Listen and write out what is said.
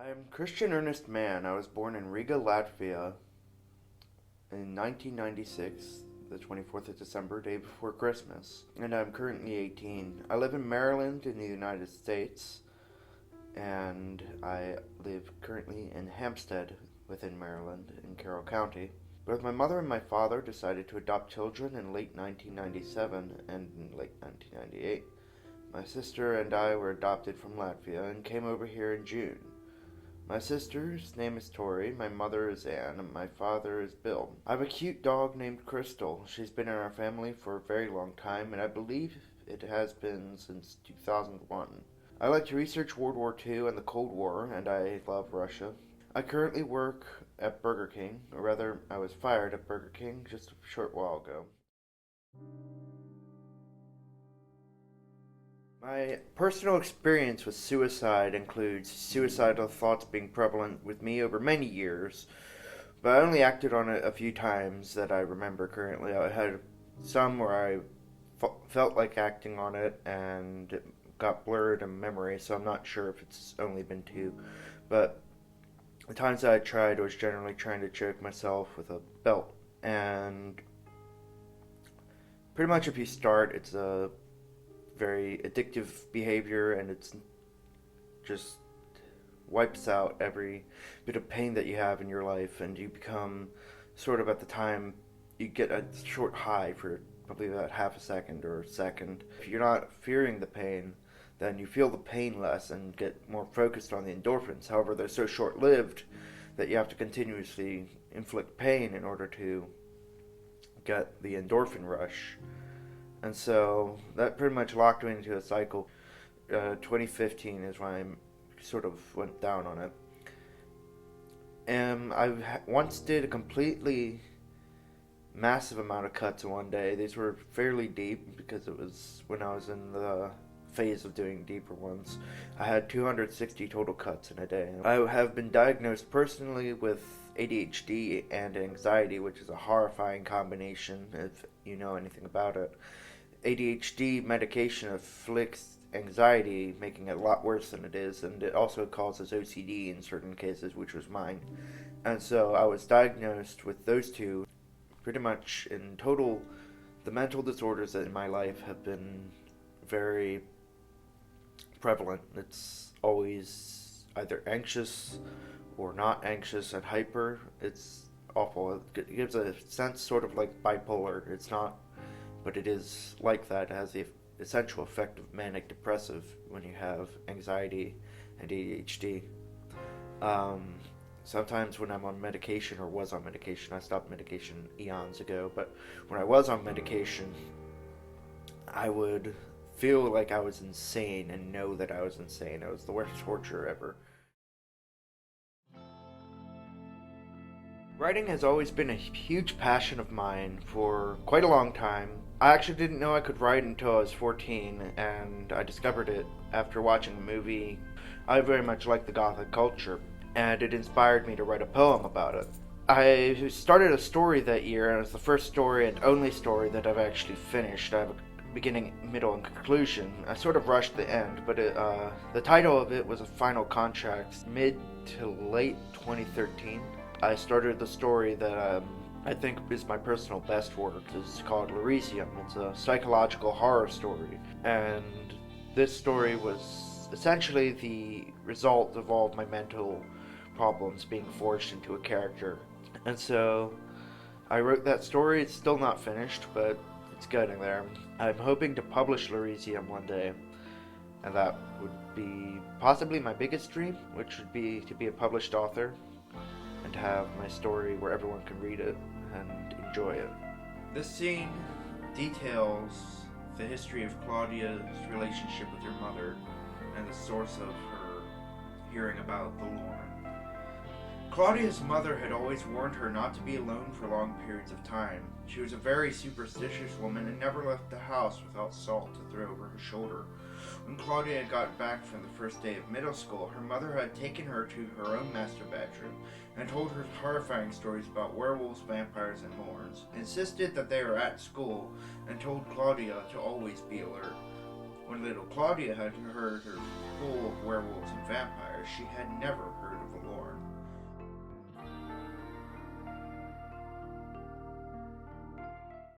I'm Kristain Mann. I was born in Riga, Latvia in 1996, the 24th of December, day before Christmas, and I'm currently 18. I live in Maryland in the United States, and I live currently in Hampstead within Maryland in Carroll County. Both my mother and my father decided to adopt children in late 1997 and in late 1998. My sister and I were adopted from Latvia and came over here in June. My sister's name is Tori, my mother is Anne, and my father is Bill. I have a cute dog named Crystal. She's been in our family for a very long time, and I believe it has been since 2001. I like to research World War II and the Cold War, and I love Russia. I currently work at Burger King, or rather, I was fired at Burger King just a short while ago. My personal experience with suicide includes suicidal thoughts being prevalent with me over many years, but I only acted on it a few times that I remember currently. I had some where I felt like acting on it and it got blurred in memory, so I'm not sure if it's only been two. But the times that I tried was generally trying to choke myself with a belt. And pretty much if you start, it's a very addictive behavior, and it's just wipes out every bit of pain that you have in your life, and you become sort of, at the time, you get a short high for probably about half a second or a second. If you're not fearing the pain, then you feel the pain less and get more focused on the endorphins. However, they're so short-lived that you have to continuously inflict pain in order to get the endorphin rush. And so that pretty much locked me into a cycle. 2015 is when I sort of went down on it. And once did a completely massive amount of cuts in one day. These were fairly deep because it was when I was in the phase of doing deeper ones. I had 260 total cuts in a day. I have been diagnosed personally with ADHD and anxiety, which is a horrifying combination if you know anything about it. ADHD medication afflicts anxiety, making it a lot worse than it is, and it also causes OCD in certain cases, which was mine. And so I was diagnosed with those two. Pretty much in total, the mental disorders in my life have been very prevalent. It's always either anxious or not anxious and hyper. It's awful. It gives a sense sort of like bipolar. It's not, but it is like that. It has the essential effect of manic depressive when you have anxiety and ADHD. Sometimes when I'm on medication, or was on medication, I stopped medication eons ago, but when I was on medication, I would feel like I was insane and know that I was insane. It was the worst torture ever. Writing has always been a huge passion of mine for quite a long time. I actually didn't know I could write until I was 14, and I discovered it after watching a movie. I very much like the Gothic culture, and it inspired me to write a poem about it. I started a story that year, and it's the first story and only story that I've actually finished. I have a beginning, middle, and conclusion. I sort of rushed the end, but the title of it was A Final Contract, mid to late 2013. I started the story that I think is my personal best work. It's called Lyrium. It's a psychological horror story. And this story was essentially the result of all of my mental problems being forged into a character. And so I wrote that story. It's still not finished, but it's getting there. I'm hoping to publish Lyrium one day. And that would be possibly my biggest dream, which would be to be a published author and have my story where everyone can read it and enjoy it. This scene details the history of Claudia's relationship with your mother and the source of her hearing about the Lorne. Claudia's mother had always warned her not to be alone for long periods of time. She was a very superstitious woman and never left the house without salt to throw over her shoulder. When Claudia got back from the first day of middle school, her mother had taken her to her own master bedroom and told her horrifying stories about werewolves, vampires, and Lornes, insisted that they were at school, and told Claudia to always be alert. When little Claudia had heard her full werewolves and vampires, she had never heard of a Lorne.